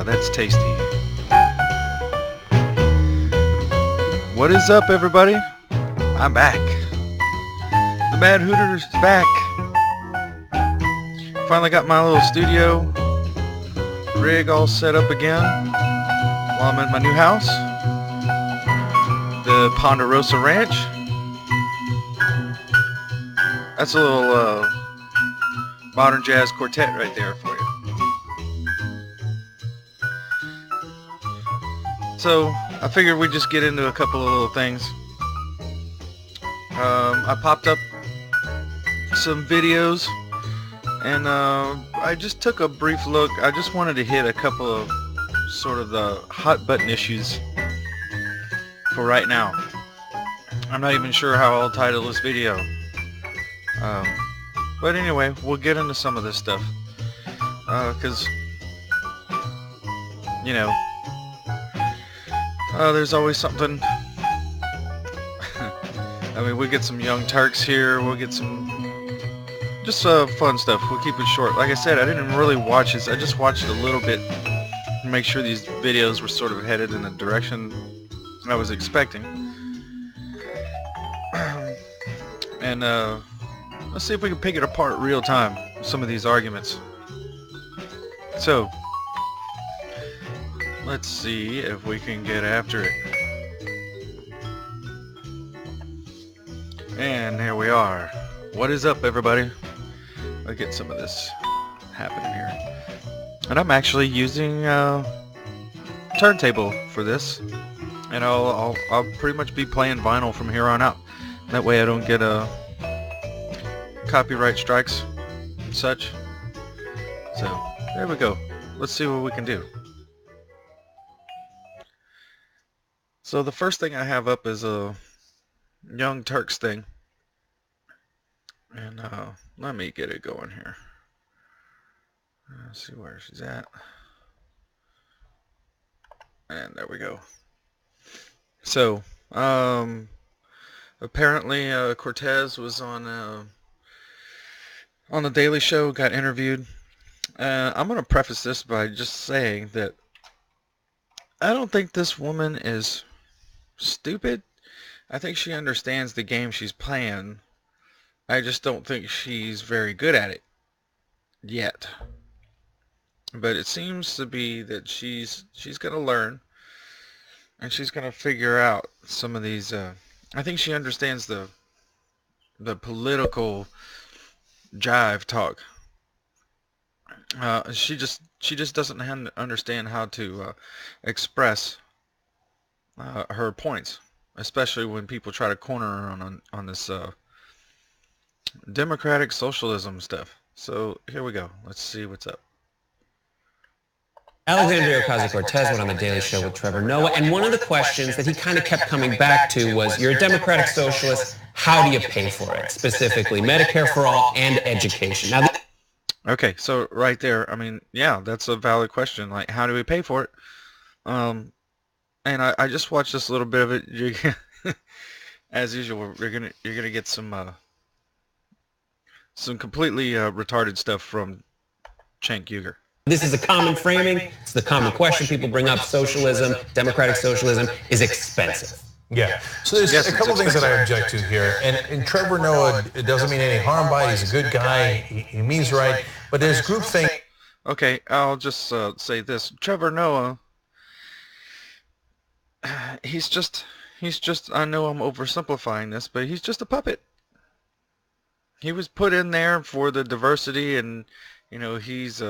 Yeah, that's tasty. What is up, everybody? I'm back. The Mad Hooter's back. Finally got my little studio rig all set up again while I'm at my new house, the Ponderosa Ranch. That's a little modern jazz quartet right there for you. So I figured we'd just get into a couple of little things. I popped up some videos and I just took a brief look. I just wanted to hit a couple of sort of the hot button issues for right now. I'm not even sure how I'll title this video. But anyway, we'll get into some of this stuff. Because, you know, there's always something. I mean, we get some Young Turks here. We'll get some just fun stuff. We'll keep it short. Like I said, I didn't really watch this. I just watched a little bit to make sure these videos were sort of headed in the direction I was expecting. And let's see if we can pick it apart real time, some of these arguments. So, let's see if we can get after it. And here we are. What is up, everybody? I'll get some of this happening here. And I'm actually using a turntable for this. And I'll pretty much be playing vinyl from here on out. That way I don't get copyright strikes and such. So, there we go. Let's see what we can do. So the first thing I have up is a Young Turks thing. And let me get it going here. Let's see where she's at. And there we go. So, apparently Cortez was on the Daily Show, got interviewed. I'm going to preface this by just saying that I don't think this woman is stupid. I think she understands the game she's playing. I just don't think she's very good at it yet. But it seems to be that she's going to learn, and she's going to figure out some of these. I think she understands the political jive talk. She just doesn't understand how to express her points, especially when people try to corner her on this democratic socialism stuff. So here we go. Let's see what's up. Alexandria Ocasio-Cortez went on the Daily Show with Trevor Noah, and one of the questions that he kind of kept coming back to was, you're a democratic socialist, how do you pay for it? Specifically, Medicare for all and education. Now, okay, so right there, I mean, yeah, that's a valid question. Like, how do we pay for it? And I just watched this little bit of it. As usual, you're gonna get some completely retarded stuff from Cenk Uygur. this is a common framing. It's the common question people bring up. Socialism, democratic socialism is expensive. Yeah. So there's a couple things that I object to here. And Trevor Noah, it doesn't mean any harm by it. He's a good guy. He means right. But there's groupthink. Okay, I'll just say this. Trevor Noah, he's just, I know I'm oversimplifying this, but he's just a puppet. He was put in there for the diversity, and, you know, he's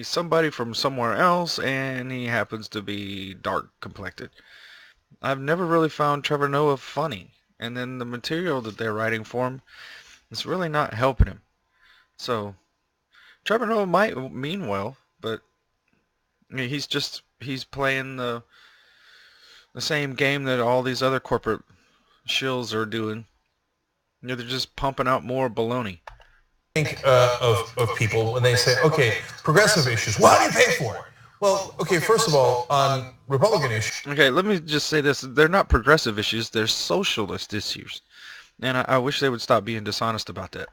somebody from somewhere else, and he happens to be dark complected. I've never really found Trevor Noah funny, and then the material that they're writing for him is really not helping him. So Trevor Noah might mean well, but I mean, he's playing the same game that all these other corporate shills are doing. You know, they're just pumping out more baloney. Think of people when they say, okay, progressive issues, well, how do you pay for it? Well, okay, first of all, on Republican issues. Okay, let me just say this. They're not progressive issues. They're socialist issues. And I wish they would stop being dishonest about that.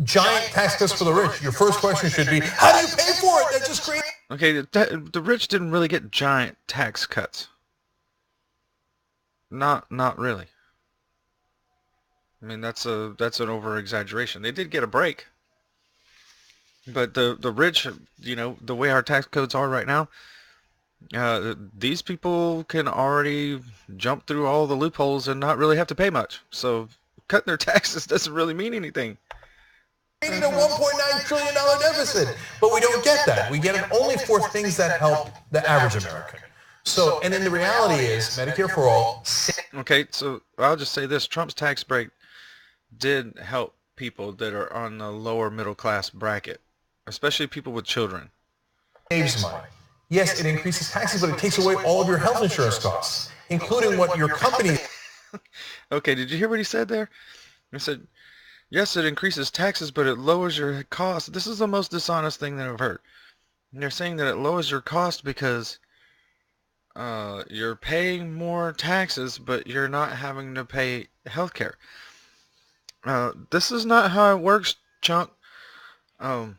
Giant tax cuts for the rich. Your first question should be, how do you pay for it? That just creates... Okay, the rich didn't really get giant tax cuts. Not really. I mean, that's an over exaggeration. They did get a break, but the rich, the way our tax codes are right now, these people can already jump through all the loopholes and not really have to pay much. So cutting their taxes doesn't really mean anything. Creating a $1.9 trillion deficit, but we don't get that. We get it only for things that help the average American. So, and then the reality is, Medicare for all. Okay, so I'll just say this: Trump's tax break did help people that are on the lower middle class bracket, especially people with children. Saves money. Yes, it increases taxes, but it takes away all of your health insurance costs, including what your company. Okay, did you hear what he said there? He said, yes, it increases taxes, but it lowers your cost. This is the most dishonest thing that I've heard. And they're saying that it lowers your cost because you're paying more taxes, but you're not having to pay health care. This is not how it works, Chunk. The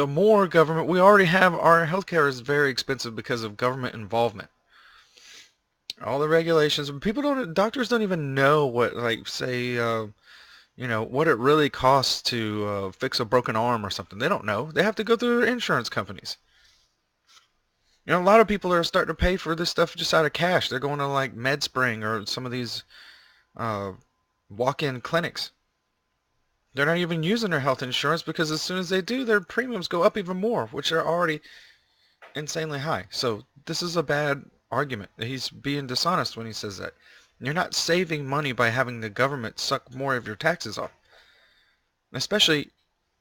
more government, we already have, our healthcare is very expensive because of government involvement. All the regulations, doctors don't even know what, like, say, what it really costs to fix a broken arm or something. They don't know. They have to go through their insurance companies. A lot of people are starting to pay for this stuff just out of cash. They're going to like MedSpring or some of these walk-in clinics. They're not even using their health insurance because as soon as they do, their premiums go up even more, which are already insanely high. So this is a bad argument. He's being dishonest when he says that. You're not saving money by having the government suck more of your taxes off. Especially,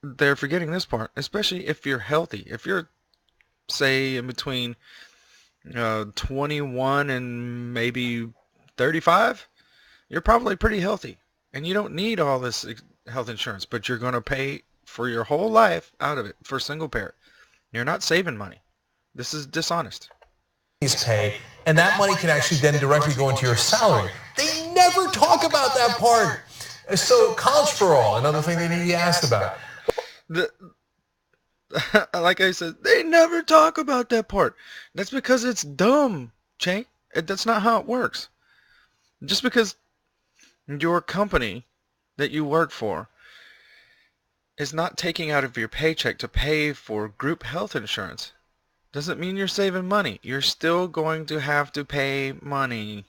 they're forgetting this part, especially if you're healthy. If you're, say, in between 21 and maybe 35, you're probably pretty healthy. And you don't need all this health insurance, but you're going to pay for your whole life out of it for single parent. You're not saving money. This is dishonest. Pay, and that money can actually then directly go into your salary. They never talk about that part. So college for all, another thing they need to be asked about. Like I said, they never talk about that part. That's because it's dumb, Chank. That's not how it works. Just because your company that you work for is not taking out of your paycheck to pay for group health insurance doesn't mean you're saving money. You're still going to have to pay money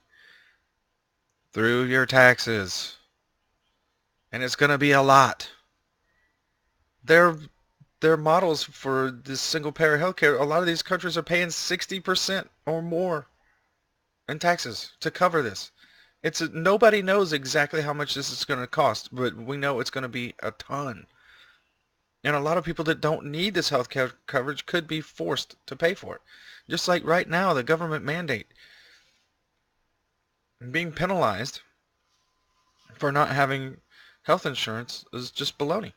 through your taxes. And it's going to be a lot. Their models for this single payer healthcare, a lot of these countries are paying 60% or more in taxes to cover this. Nobody knows exactly how much this is going to cost, but we know it's going to be a ton. And a lot of people that don't need this health care coverage could be forced to pay for it. Just like right now, the government mandate. Being penalized for not having health insurance is just baloney.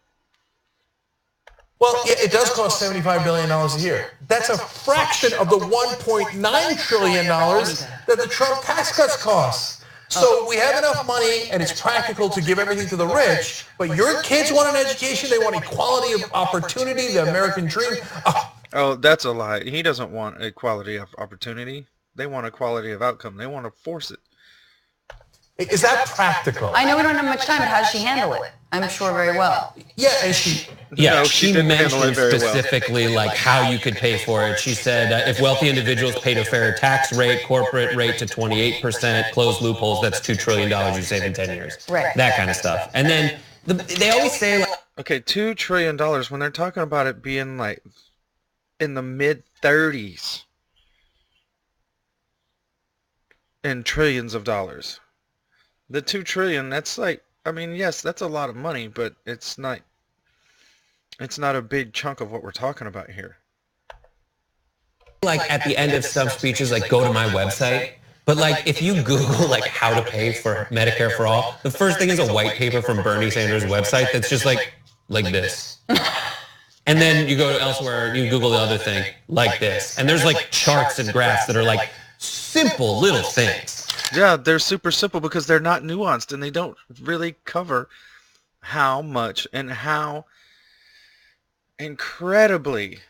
Well, it does cost $75 billion a year. That's a fraction of the $1.9 trillion that the Trump tax cuts cost. So we have enough money, and it's practical to give everything to the rich, but your kids want an education, they want equality of opportunity, the American dream. Oh, that's a lie. He doesn't want equality of opportunity. They want equality of outcome. They want to force it. Is that practical? I know we don't have much time, but how does she handle it? I'm sure very well. Yeah, and she mentioned specifically like how you could pay for it. She said if wealthy individuals paid a fair tax rate, corporate rate to 28%, close loopholes, that's $2 trillion you save in 10 years. Right. That kind of stuff. And then they always say like, okay, $2 trillion when they're talking about it being like in the mid 30s in trillions of dollars. The 2 trillion, that's like, I mean, yes, that's a lot of money, but it's not a big chunk of what we're talking about here. Like at the end of some speeches, like go to my website. But like if you Google like how to pay for Medicare for all, the first thing is a white paper from Bernie Sanders' website that's just like this. And then you go elsewhere, you Google the other thing like this. And there's like charts and graphs that are like simple little things. Yeah, they're super simple because they're not nuanced and they don't really cover how much and how incredibly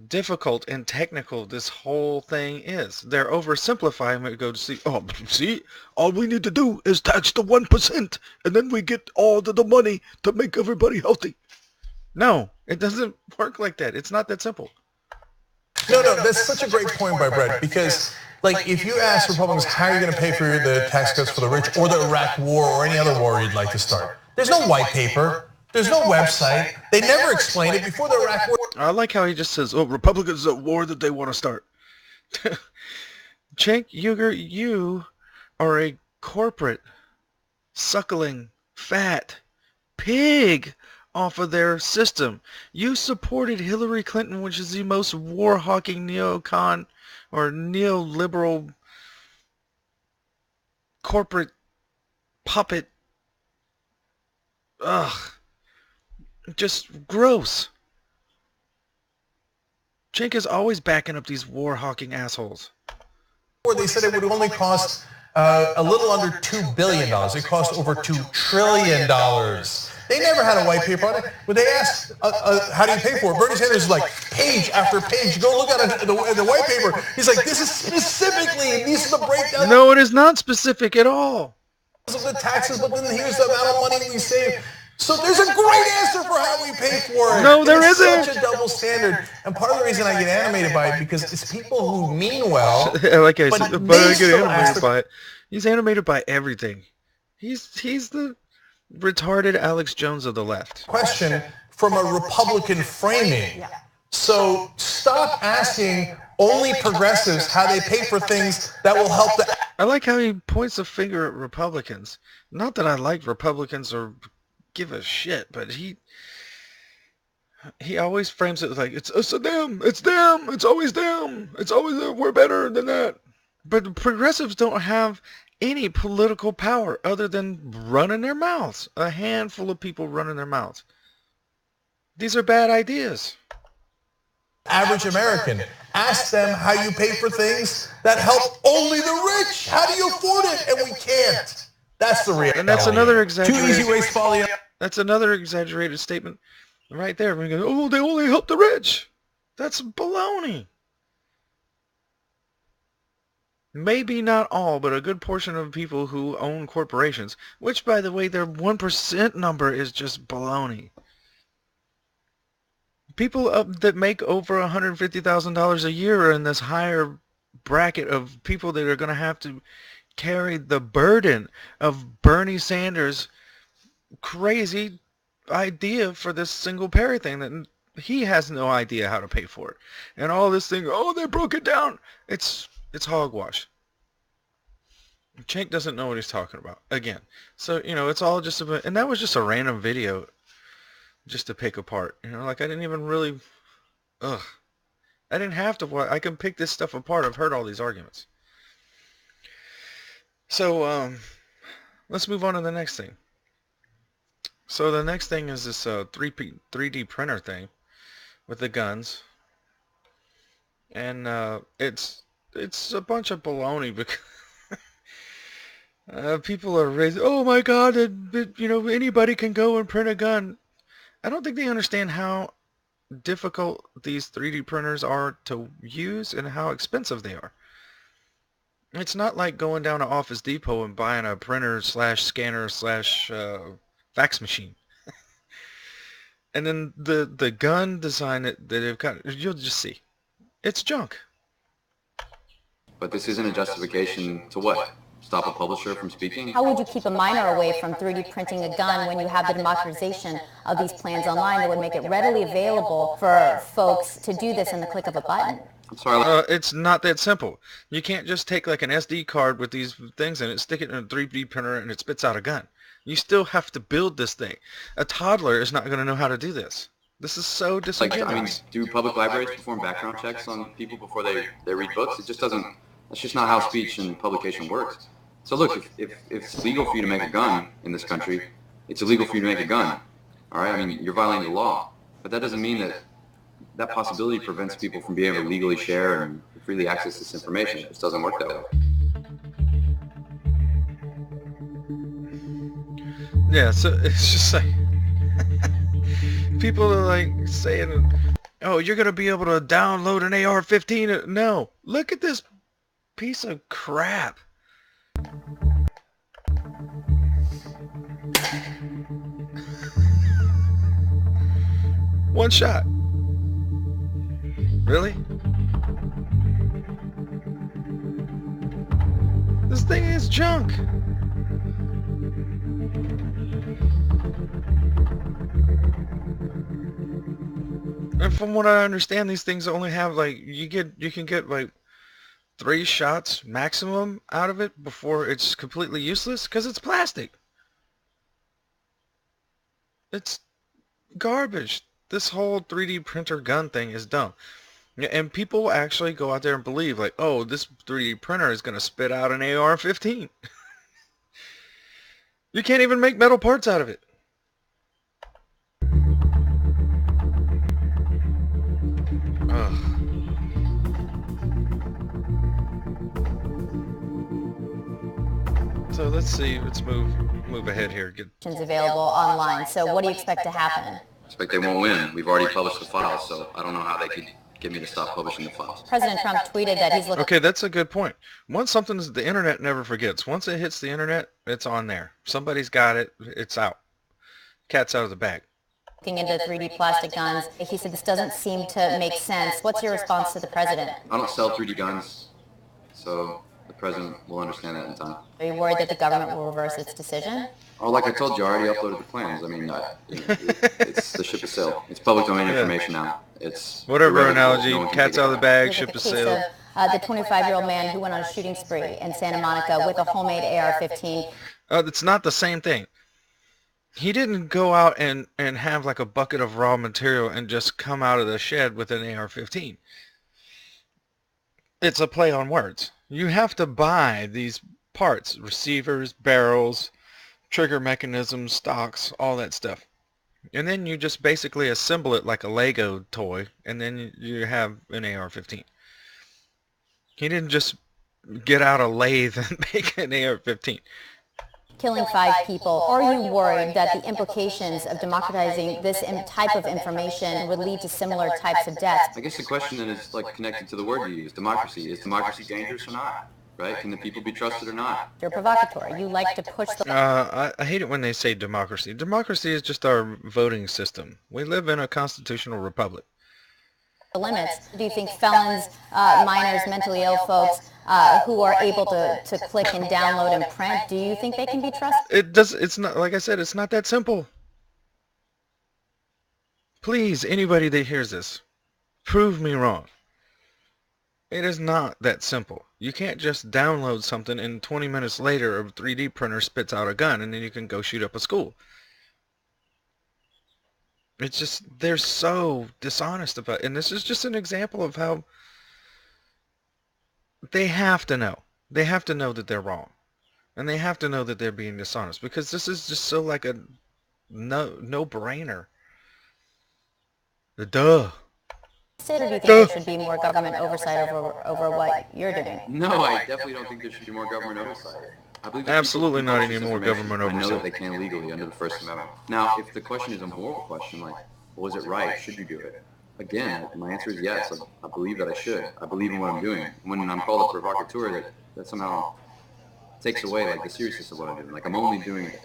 difficult and technical this whole thing is. They're oversimplifying it. Go to see, oh, see, all we need to do is tax the 1%, and then we get all of the money to make everybody healthy. No, it doesn't work like that. It's not that simple. No, that's such a great point by Brett, because like if you ask Republicans how are you going to pay for the tax cuts for the rich or the Iraq war or any other war you'd like to start, there's no white paper, there's no website, they never explain it before the Iraq war. I like how he just says, oh, Republicans are at war that they want to start. Cenk Uygur, you are a corporate, suckling, fat pig off of their system. You supported Hillary Clinton, which is the most war-hawking neocon or neoliberal corporate puppet. Ugh. Just gross. Cenk is always backing up these war-hawking assholes. They said it would only cost a little under $2 billion. It cost over $2 trillion. They never had a white paper on it. When they asked, how do you pay for it? Bernie Sanders is like, page after page. Go look at the white paper. He's like, this is specifically, these are the breakdowns. No, it is not specific at all. Of the taxes, but then here's the amount of money we save. So there's a great answer for how we pay for it. No, there isn't. It's such a double standard. And part of the reason I get animated by it because it's people who mean well. Like I but said, but they I get still animated by it. He's animated by everything. He's the retarded Alex Jones of the left. Question from a Republican framing. So stop asking only progressives how they pay for things that will help the... I like how he points a finger at Republicans. Not that I like Republicans or give a shit, but he always frames it like it's us and them, it's them, it's always them, it's always them, we're better than that. But progressives don't have any political power other than running their mouths. A handful of people running their mouths. These are bad ideas. Average American. Ask them how you pay for things that help only the rich. How do you afford it? And we can't. That's the reality. And that's another Two exaggerated. easy ways to follow you. That's another exaggerated statement right there. We go, oh, they only help the rich. That's baloney. Maybe not all, but a good portion of people who own corporations, which, by the way, their 1% number is just baloney. People that make over $150,000 a year are in this higher bracket of people that are going to have to carry the burden of Bernie Sanders' crazy idea for this single payer thing that he has no idea how to pay for it. And all this thing, oh, they broke it down. It's hogwash. Cenk doesn't know what he's talking about. Again. So, it's all just about, and that was just a random video just to pick apart. Like I didn't even really, I didn't have to, I can pick this stuff apart. I've heard all these arguments. So, let's move on to the next thing. So the next thing is this 3D printer thing with the guns. And it's a bunch of baloney because people are raising, oh my God, anybody can go and print a gun. I don't think they understand how difficult these 3D printers are to use and how expensive they are. It's not like going down to Office Depot and buying a printer / scanner / fax machine. And then the gun design that they've got, you'll just see. It's junk. But this isn't a justification to what? Stop a publisher from speaking? How would you keep a minor away from 3D printing a gun when you have the democratization of these plans online that would make it readily available for folks to do this in the click of a button? I'm sorry. It's not that simple. You can't just take like an SD card with these things in it, stick it in a 3D printer, and it spits out a gun. You still have to build this thing. A toddler is not going to know how to do this. This is so disingenuous. Do public libraries perform background checks on people before they read books? It just doesn't. That's just not how speech and publication works. So look, if it's legal for you to make a gun in this country, it's illegal for you to make a gun. All right? I mean, you're violating the law. But that doesn't mean that possibility prevents people from being able to legally share and freely access this information. It just doesn't work that way. Yeah, so it's just like people are like saying, oh, you're going to be able to download an AR-15. No, look at this piece of crap. One shot. Really? This thing is junk. And from what I understand, these things only have like you can get like 3 shots maximum out of it before it's completely useless because it's plastic. It's garbage. This whole 3D printer gun thing is dumb. And people actually go out there and believe like, oh, this 3D printer is going to spit out an AR-15. You can't even make metal parts out of it. Ugh. So let's see. Let's move ahead here. Get Available online. So what do you expect to happen? I expect they won't win. We've already published the files, so I don't know how they could get me to stop publishing the files. President Trump tweeted that he's looking. Okay, that's a good point. Once something's the internet never forgets. Once it hits the internet, it's on there. Somebody's got it. It's out. Cat's out of the bag. Looking into 3D plastic guns. He said this doesn't seem to make sense. What's your response to the president? I don't sell 3D guns, so the president will understand that in time. Are you worried that the government will reverse its decision? Oh, like I told you, I already uploaded the plans. I mean, it's the ship is sailed. It's public domain information now. It's whatever analogy. Cat's out of the bag. Ship is sailed. The 25-year-old man who went on a shooting spree in Santa Monica with a homemade AR-15. It's not the same thing. He didn't go out and have like a bucket of raw material and just come out of the shed with an AR-15. It's a play on words. You have to buy these parts, receivers, barrels, trigger mechanisms, stocks, all that stuff. And then you just basically assemble it like a Lego toy, and then you have an AR-15. He didn't just get out a lathe and make an AR-15. Killing 5 people. Are you worried that the implications of democratizing this type of information would lead to similar types of deaths? I guess the question then is like connected to the word you use, democracy. Is democracy dangerous or not? Right? Can the people be trusted or not? You're provocateur. You like to push the... I hate it when they say democracy. Democracy is just our voting system. We live in a constitutional republic. The limits. Do you think felons, minors, mentally ill folks who are able to click and download and print, do you think they can be trusted? It's not, like I said, it's not that simple. Please, anybody that hears this, prove me wrong. It is not that simple. You can't just download something and 20 minutes later a 3D printer spits out a gun and then you can go shoot up a school. It's just, they're so dishonest about it. And this is just an example of how they have to know. They have to know that they're wrong. And they have to know that they're being dishonest because this is just so like a no-brainer. Duh. Or do you think there should be more government oversight over what you're doing? No, I definitely don't think there should be more government oversight. I believe absolutely not any more government oversight. I know that they can legally under the First Amendment. Now, if the question is a moral question, like, well, is it right? Should you do it? Again, my answer is yes. I believe that I should. I believe in what I'm doing. When I'm called a provocateur, that somehow takes away like the seriousness of what I'm doing. Like I'm only doing it.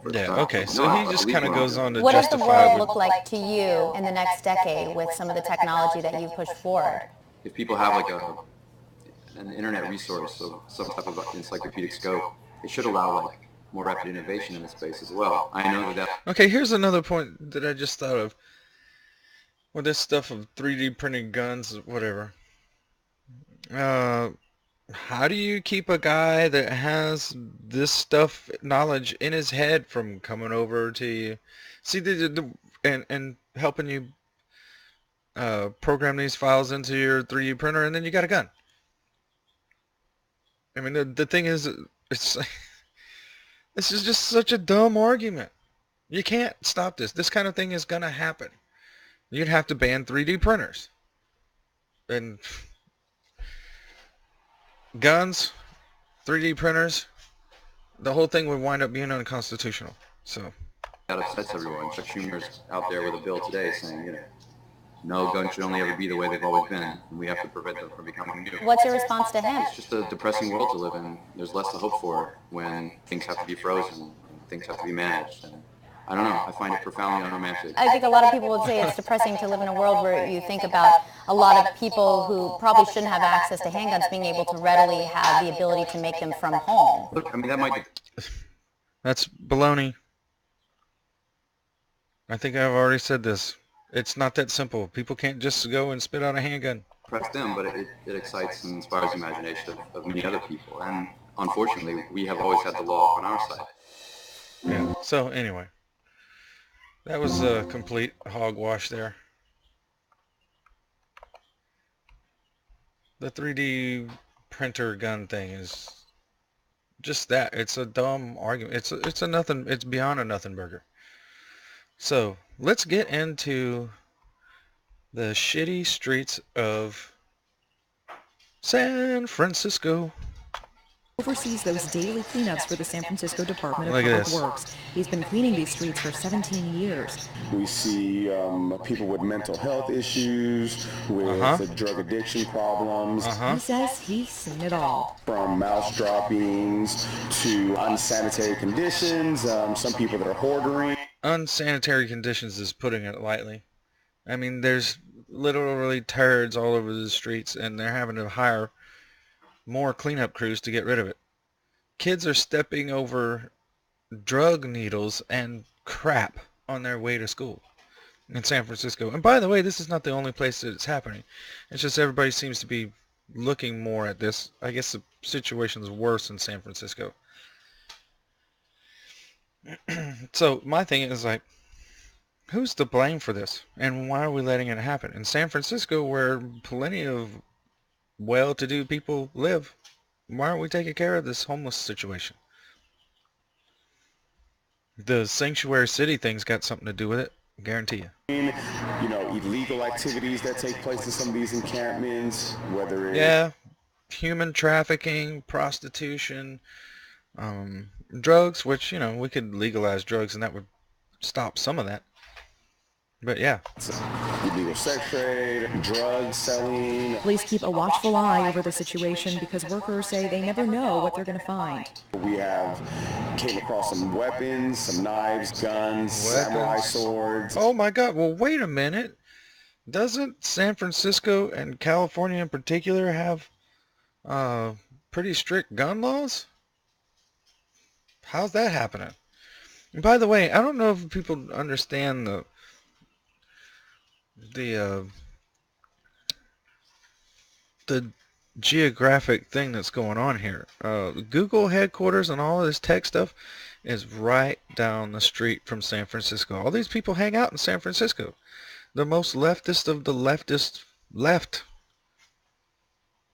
Okay, so he just kind of goes on to what justify... What does the world look like to you in the next decade with some of the technology that you've pushed forward? If people have like an internet resource of some type of encyclopedic scope, it should allow like more rapid innovation in the space as well. I know that... Okay, here's another point that I just thought of. With this stuff of 3D printing guns, whatever. How do you keep a guy that has this stuff knowledge in his head from coming over to you? See, and helping you program these files into your 3D printer, and then you got a gun. I mean, the thing is, it's this is just such a dumb argument. You can't stop this. This kind of thing is going to happen. You'd have to ban 3D printers. And guns, 3D printers, the whole thing would wind up being unconstitutional. So that upsets everyone. Chuck Schumer's out there with a bill today saying, no, guns should only ever be the way they've always been, and we have to prevent them from becoming new. What's your response to him? It's just a depressing world to live in. There's less to hope for when things have to be frozen and things have to be managed. And I don't know. I find it profoundly unromantic. I think a lot of people would say it's depressing to live in a world where you think about a lot of people who probably shouldn't have access to handguns being able to readily have the ability to make them from home. Look, I mean, that might That's baloney. I think I've already said this. It's not that simple. People can't just go and spit out a handgun. depress them, but it excites and inspires the imagination of many other people. And unfortunately, we have always had the law on our side. Yeah. So anyway, that was a complete hogwash there. The 3D printer gun thing is just that. It's a dumb argument. It's a nothing. It's beyond a nothing burger. So let's get into the shitty streets of San Francisco. Oversees those daily cleanups for the San Francisco Department of Look at Public this. Works. He's been cleaning these streets for 17 years. We see people with mental health issues, with drug addiction problems, He says he's seen it all. from mouse droppings to unsanitary conditions, some people that are hoarding. Unsanitary conditions is putting it lightly. I mean, there's literally turds all over the streets, and they're having to hire more cleanup crews to get rid of it. Kids are stepping over drug needles and crap on their way to school in San Francisco. And by the way, this is not the only place that it's happening. It's just everybody seems to be looking more at this. I guess the situation's worse in San Francisco. So my thing is like, who's to blame for this? And why are we letting it happen? In San Francisco, where plenty of well-to-do people live, why aren't we taking care of this homeless situation? The sanctuary city thing's got something to do with it, I guarantee you. You know, illegal activities that take place in some of these encampments, whether it's... Yeah, human trafficking, prostitution, drugs, which, you know, we could legalize drugs and that would stop some of that. But yeah. illegal sex trade, drug selling. Police keep a watchful eye over the situation because workers say they never know what they're going to find. We came across some weapons, some knives, guns, samurai swords. Oh my God, well wait a minute. Doesn't San Francisco and California in particular have pretty strict gun laws? How's that happening? And by the way, I don't know if people understand the geographic thing that's going on here. Google headquarters and all of this tech stuff is right down the street from San Francisco. All these people hang out in San Francisco. The most leftist of the leftist left.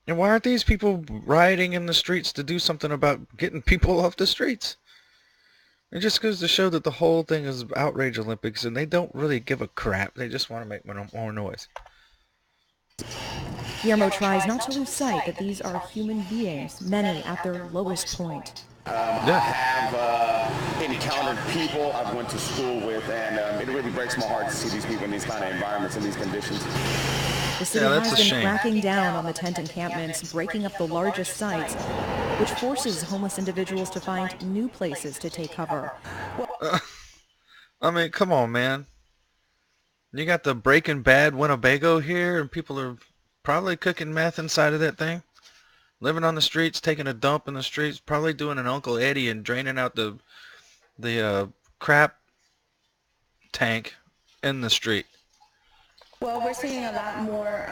And why aren't these people rioting in the streets to do something about getting people off the streets? It just goes to show that the whole thing is outrage Olympics, and they don't really give a crap. They just want to make more noise. Guillermo tries not to lose sight that these are human beings, many at their lowest point. I have encountered people I've went to school with, and it really breaks my heart to see these people in these kind of environments and these conditions. The city that's has a been shame. cracking down on the tent encampments, breaking up the largest sites, which forces homeless individuals to find new places to take cover. I mean, come on, man. You got the Breaking Bad Winnebago here, and people are probably cooking meth inside of that thing. Living on the streets, taking a dump in the streets, probably doing an Uncle Eddie and draining out the crap tank in the street. Well, we're seeing a lot more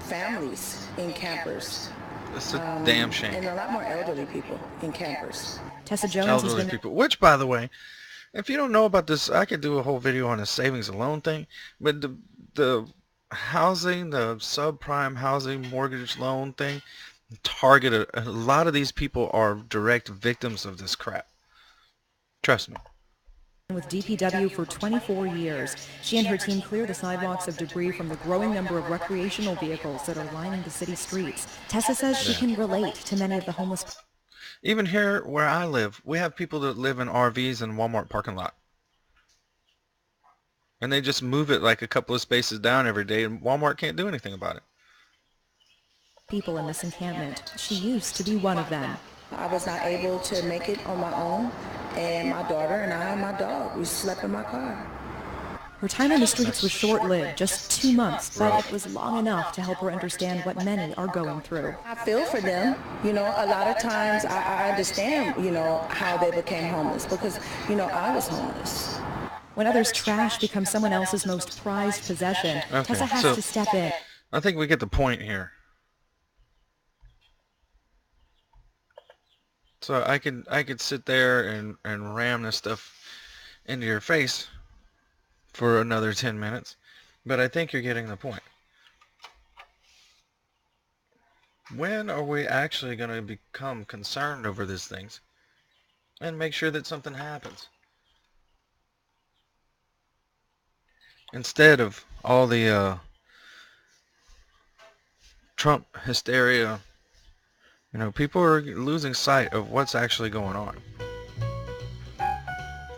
families in campers. It's a damn shame. And a lot more elderly people in campers. Tessa Jones has Elderly been people. Which, by the way, if you don't know about this, I could do a whole video on the savings and loan thing. But the housing, the subprime housing mortgage loan thing, targeted. A lot of these people are direct victims of this crap. Trust me. with DPW for 24 years. She and her team clear the sidewalks of debris from the growing number of recreational vehicles that are lining the city streets. Tessa says she can relate to many of the homeless. Even here where I live, we have people that live in RVs in Walmart parking lot. And they just move it like a couple of spaces down every day, and Walmart can't do anything about it. People in this encampment. She used to be one of them. I was not able to make it on my own, and my daughter and I and my dog, we slept in my car. Her time in the streets was short-lived, just 2 months, but it was long enough to help her understand what many are going through. I feel for them. You know, a lot of times I understand, you know, how they became homeless because, you know, I was homeless. When others' trash becomes someone else's most prized possession, Tessa has to step in. I think we get the point here. So I could sit there and ram this stuff into your face for another 10 minutes, but I think you're getting the point. When are we actually going to become concerned over these things and make sure that something happens? Instead of all the Trump hysteria, you know, people are losing sight of what's actually going on.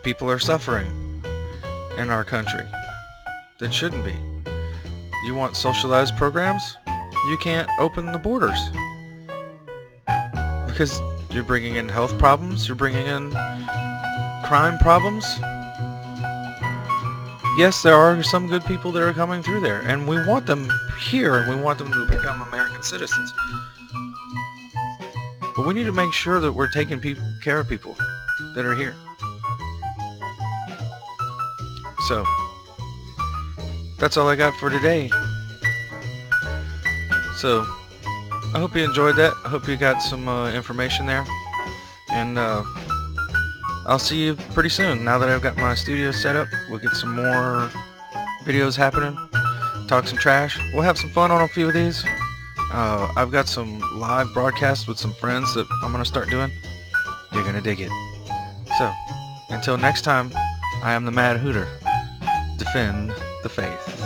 People are suffering in our country that shouldn't be. You want socialized programs? You can't open the borders because you're bringing in health problems, you're bringing in crime problems. Yes, there are some good people that are coming through there, and we want them here, and we want them to become American citizens. But we need to make sure that we're taking care of people that are here. So, that's all I got for today. So, I hope you enjoyed that. I hope you got some information there. And I'll see you pretty soon. Now that I've got my studio set up, we'll get some more videos happening. Talk some trash. We'll have some fun on a few of these. I've got some live broadcasts with some friends that I'm going to start doing. You're going to dig it. So, until next time, I am the Mad Hooter. Defend the faith.